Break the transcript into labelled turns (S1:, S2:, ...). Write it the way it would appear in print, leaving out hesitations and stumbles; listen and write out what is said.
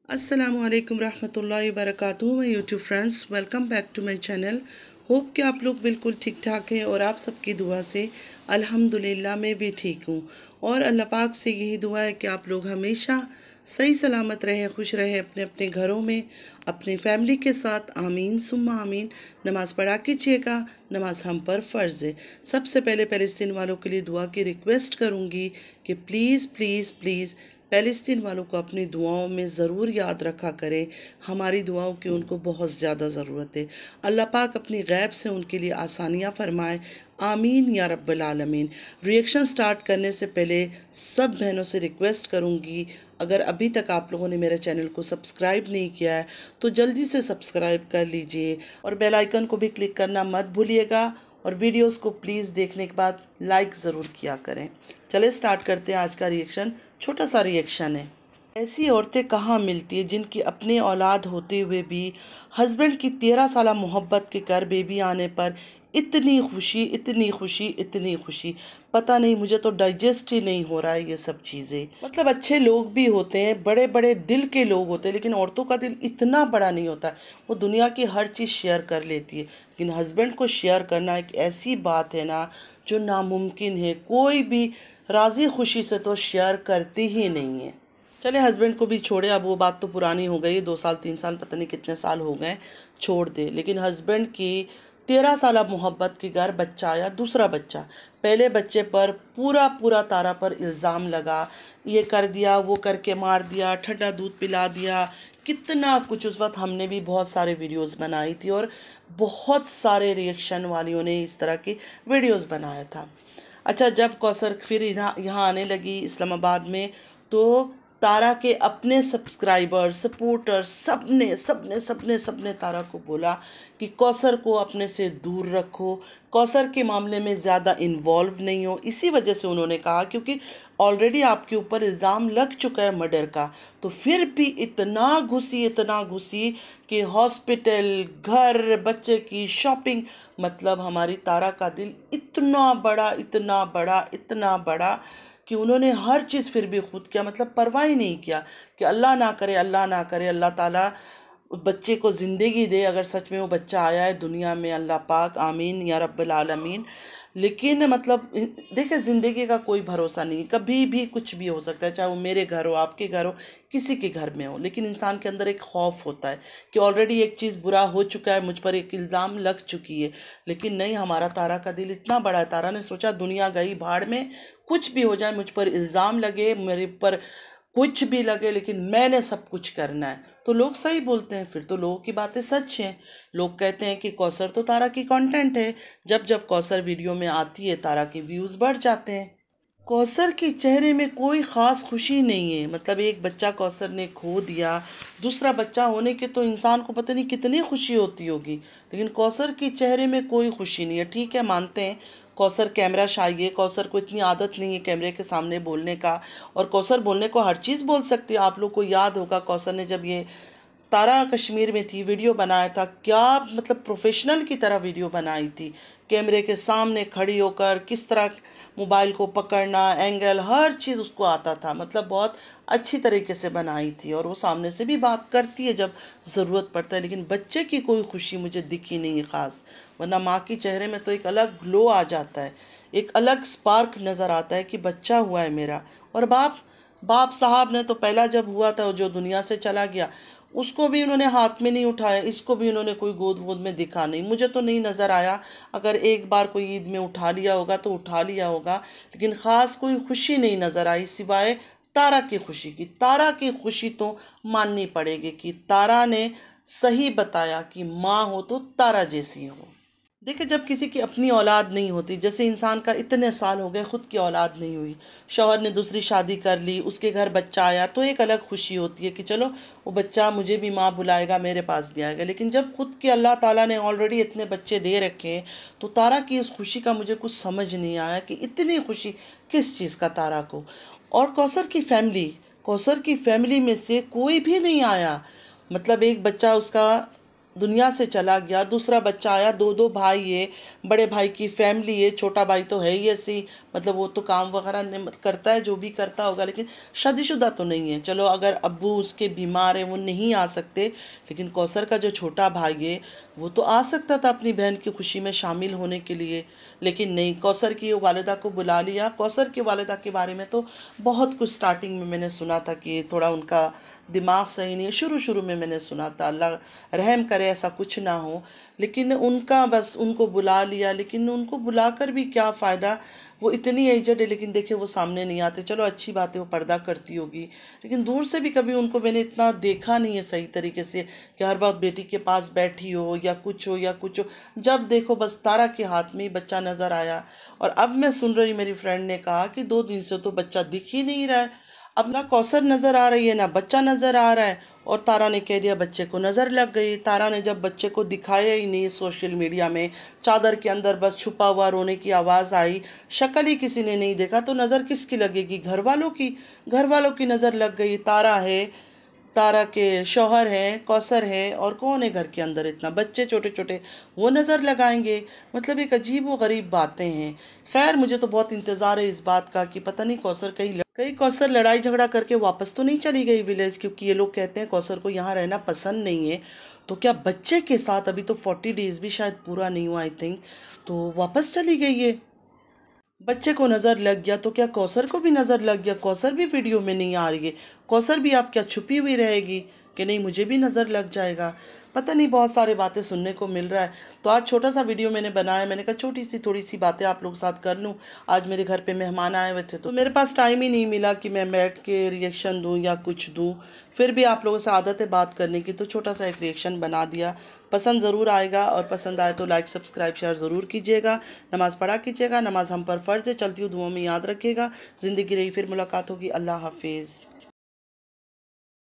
S1: अस्सलामुअलैकुम रहमतुल्लाहि वबरकातुहू। My YouTube friends, welcome back to my channel. Hope कि आप लोग बिल्कुल ठीक ठाक हैं और आप सबकी दुआ से अल्हम्दुलिल्लाह मैं भी ठीक हूँ। और अल्लाह पाक से यही दुआ है कि आप लोग हमेशा सही सलामत रहें, खुश रहें अपने अपने घरों में, अपने फैमिली के साथ। आमीन सुम्मा आमीन। नमाज़ पढ़ा कीजिएगा, नमाज हम पर फ़र्ज़ है। सबसे पहले फ़लस्तीन वालों के लिए दुआ की रिक्वेस्ट करूँगी कि प्लीज़ प्लीज़ प्लीज़ फ़लस्तीन वालों को अपनी दुआओं में ज़रूर याद रखा करें। हमारी दुआओं की उनको बहुत ज़्यादा ज़रूरत है। अल्लाह पाक अपनी गैब से उनके लिए आसानियाँ फरमाए। आमीन या रब्बल आलमीन। रिएक्शन स्टार्ट करने से पहले सब बहनों से रिक्वेस्ट करूँगी, अगर अभी तक आप लोगों ने मेरे चैनल को सब्सक्राइब नहीं किया है तो जल्दी से सब्सक्राइब कर लीजिए और बेल आइकन को भी क्लिक करना मत भूलिएगा। और वीडियोस को प्लीज़ देखने के बाद लाइक ज़रूर किया करें। चले स्टार्ट करते हैं आज का रिएक्शन। छोटा सा रिएक्शन है। ऐसी औरतें कहाँ मिलती हैं जिनकी अपने औलाद होते हुए भी हस्बैंड की 13 साल मोहब्बत के कर बेबी आने पर इतनी खुशी, इतनी खुशी, इतनी खुशी। पता नहीं, मुझे तो डाइजेस्ट ही नहीं हो रहा है ये सब चीज़ें। मतलब अच्छे लोग भी होते हैं, बड़े बड़े दिल के लोग होते हैं, लेकिन औरतों का दिल इतना बड़ा नहीं होता। वो दुनिया की हर चीज़ शेयर कर लेती है, लेकिन हस्बैंड को शेयर करना एक ऐसी बात है ना जो नामुमकिन है। कोई भी राज़ी खुशी से तो शेयर करती ही नहीं है। चले हस्बैंड को भी छोड़े, अब वो बात तो पुरानी हो गई, 2 साल 3 साल पता नहीं कितने साल हो गए, छोड़ दे। लेकिन हस्बैंड की 13 साल मोहब्बत के घर बच्चा आया, दूसरा बच्चा। पहले बच्चे पर पूरा पूरा तारा पर इल्ज़ाम लगा, ये कर दिया, वो करके मार दिया, ठंडा दूध पिला दिया, कितना कुछ। उस वक्त हमने भी बहुत सारे वीडियोस बनाई थी और बहुत सारे रिएक्शन वालियों ने इस तरह की वीडियोस बनाया था। अच्छा, जब कौसर फिर यहाँ आने लगी इस्लामाबाद में, तो तारा के अपने सब्सक्राइबर, सपोर्टर्स, सबने सबने सबने सबने तारा को बोला कि कौसर को अपने से दूर रखो, कौसर के मामले में ज़्यादा इन्वॉल्व नहीं हो। इसी वजह से उन्होंने कहा, क्योंकि ऑलरेडी आपके ऊपर इल्ज़ाम लग चुका है मर्डर का। तो फिर भी इतना घुसी कि हॉस्पिटल, घर, बच्चे की शॉपिंग। मतलब हमारी तारा का दिल इतना बड़ा, इतना बड़ा, इतना बड़ा कि उन्होंने हर चीज़ फिर भी खुद किया। मतलब परवाह ही नहीं किया कि अल्लाह ना करे, अल्लाह ना करे, अल्लाह ताला बच्चे को ज़िंदगी दे, अगर सच में वो बच्चा आया है दुनिया में, अल्लाह पाक आमीन या रब्बल आलमीन। लेकिन मतलब देखिए, ज़िंदगी का कोई भरोसा नहीं, कभी भी कुछ भी हो सकता है, चाहे वो मेरे घर हो, आपके घर हो, किसी के घर में हो। लेकिन इंसान के अंदर एक खौफ होता है कि ऑलरेडी एक चीज़ बुरा हो चुका है, मुझ पर एक इल्ज़ाम लग चुकी है। लेकिन नहीं, हमारा तारा का दिल इतना बड़ा है। तारा ने सोचा दुनिया गई भाड़ में, कुछ भी हो जाए, मुझ पर इल्ज़ाम लगे, मेरे पर कुछ भी लगे, लेकिन मैंने सब कुछ करना है। तो लोग सही बोलते हैं, फिर तो लोगों की बातें सच हैं। लोग कहते हैं कि कौसर तो तारा की कंटेंट है, जब जब कौसर वीडियो में आती है तारा के व्यूज़ बढ़ जाते हैं। कौसर के चेहरे में कोई ख़ास खुशी नहीं है। मतलब एक बच्चा कौसर ने खो दिया, दूसरा बच्चा होने के तो इंसान को पता नहीं कितनी खुशी होती होगी, लेकिन कौसर के चेहरे में कोई खुशी नहीं है। ठीक है, मानते हैं कौसर कैमरा शाई है, कौसर को इतनी आदत नहीं है कैमरे के सामने बोलने का, और कौसर बोलने को हर चीज़ बोल सकती है। आप लोग को याद होगा कौसर ने जब ये तारा कश्मीर में थी वीडियो बनाया था, क्या मतलब प्रोफेशनल की तरह वीडियो बनाई थी। कैमरे के सामने खड़ी होकर किस तरह मोबाइल को पकड़ना, एंगल, हर चीज़ उसको आता था। मतलब बहुत अच्छी तरीके से बनाई थी, और वो सामने से भी बात करती है जब ज़रूरत पड़ता है। लेकिन बच्चे की कोई खुशी मुझे दिखी नहीं ख़ास, वरना माँ के चेहरे में तो एक अलग ग्लो आ जाता है, एक अलग स्पार्क नज़र आता है कि बच्चा हुआ है मेरा। और बाप साहब ने तो पहला जब हुआ था, जो दुनिया से चला गया, उसको भी उन्होंने हाथ में नहीं उठाया, इसको भी उन्होंने कोई गोद वोद में दिखा नहीं। मुझे तो नहीं नज़र आया, अगर एक बार कोई ईद में उठा लिया होगा तो उठा लिया होगा, लेकिन ख़ास कोई खुशी नहीं नज़र आई सिवाय तारा की खुशी की। तारा की खुशी तो माननी पड़ेगी कि तारा ने सही बताया कि माँ हो तो तारा जैसी हो। देखिए, जब किसी की अपनी औलाद नहीं होती, जैसे इंसान का इतने साल हो गए खुद की औलाद नहीं हुई, शौहर ने दूसरी शादी कर ली, उसके घर बच्चा आया, तो एक अलग खुशी होती है कि चलो वो बच्चा मुझे भी माँ बुलाएगा, मेरे पास भी आएगा। लेकिन जब खुद के अल्लाह ताला ने ऑलरेडी इतने बच्चे दे रखे हैं, तो तारा की उस खुशी का मुझे कुछ समझ नहीं आया कि इतनी खुशी किस चीज़ का तारा को। और कौसर की फैमिली में से कोई भी नहीं आया। मतलब एक बच्चा उसका दुनिया से चला गया, दूसरा बच्चा आया, दो दो भाई है, बड़े भाई की फैमिली है, छोटा भाई तो है ही ऐसी, मतलब वो तो काम वगैरह करता है, जो भी करता होगा, लेकिन शादीशुदा तो नहीं है। चलो अगर अब्बू उसके बीमार है वो नहीं आ सकते, लेकिन कौसर का जो छोटा भाई है वो तो आ सकता था अपनी बहन की खुशी में शामिल होने के लिए, लेकिन नहीं, कौसर की वालिदा को बुला लिया। कौसर की वालिदा के बारे में तो बहुत कुछ स्टार्टिंग में मैंने सुना था कि थोड़ा उनका दिमाग सही नहीं है, शुरू शुरू में मैंने सुना था, अल्लाह रहम करे ऐसा कुछ ना हो, लेकिन उनका बस उनको बुला लिया, लेकिन उनको बुलाकर भी क्या फ़ायदा, वो इतनी एजड है लेकिन देखिए वो सामने नहीं आते। चलो अच्छी बात है, वो पर्दा करती होगी, लेकिन दूर से भी कभी उनको मैंने इतना देखा नहीं है सही तरीके से कि हर वक्त बेटी के पास बैठी हो या कुछ हो या कुछ हो। जब देखो बस तारा के हाथ में ही बच्चा नज़र आया, और अब मैं सुन रही, मेरी फ्रेंड ने कहा कि 2 दिन से तो बच्चा दिख ही नहीं रहा है। अब ना कौसर नज़र आ रही है ना बच्चा नज़र आ रहा है, और तारा ने कह दिया बच्चे को नज़र लग गई। तारा ने जब बच्चे को दिखाया ही नहीं सोशल मीडिया में, चादर के अंदर बस छुपा हुआ रोने की आवाज़ आई, शक्ल ही किसी ने नहीं देखा, तो नज़र किसकी लगेगी? घर वालों की। घर वालों की नज़र लग गई। तारा है, तारा के शौहर हैं, कौसर है, और कौन है घर के अंदर, इतना बच्चे छोटे छोटे, वो नज़र लगाएंगे? मतलब एक अजीब व गरीब बातें हैं। खैर मुझे तो बहुत इंतज़ार है इस बात का कि पता नहीं कौसर कहीं कौसर लड़ाई झगड़ा करके वापस तो नहीं चली गई विलेज, क्योंकि ये लोग कहते हैं कौसर को यहाँ रहना पसंद नहीं है। तो क्या बच्चे के साथ, अभी तो 40 डेज़ भी शायद पूरा नहीं हुआ आई थिंक, तो वापस चली गई है? बच्चे को नज़र लग गया तो क्या कौसर को भी नज़र लग गया? कौसर भी वीडियो में नहीं आ रही है? कौसर भी आप क्या छुपी हुई रहेगी कि नहीं मुझे भी नज़र लग जाएगा? पता नहीं, बहुत सारी बातें सुनने को मिल रहा है। तो आज छोटा सा वीडियो मैंने बनाया, मैंने कहा छोटी सी थोड़ी सी बातें आप लोग साथ कर लूँ। आज मेरे घर पे मेहमान आए हुए थे तो मेरे पास टाइम ही नहीं मिला कि मैं बैठ के रिएक्शन दूँ या कुछ दूँ। फिर भी आप लोगों से आदत है बात करने की, तो छोटा सा एक रिएक्शन बना दिया। पसंद ज़रूर आएगा, और पसंद आए तो लाइक सब्सक्राइब शेयर ज़रूर कीजिएगा। नमाज़ पढ़ा कीजिएगा, नमाज़ हम पर फ़र्ज़ है। चलती हूँ, दुआ में याद रखिएगा। ज़िंदगी रही फिर मुलाकात होगी। अल्लाह हाफिज़।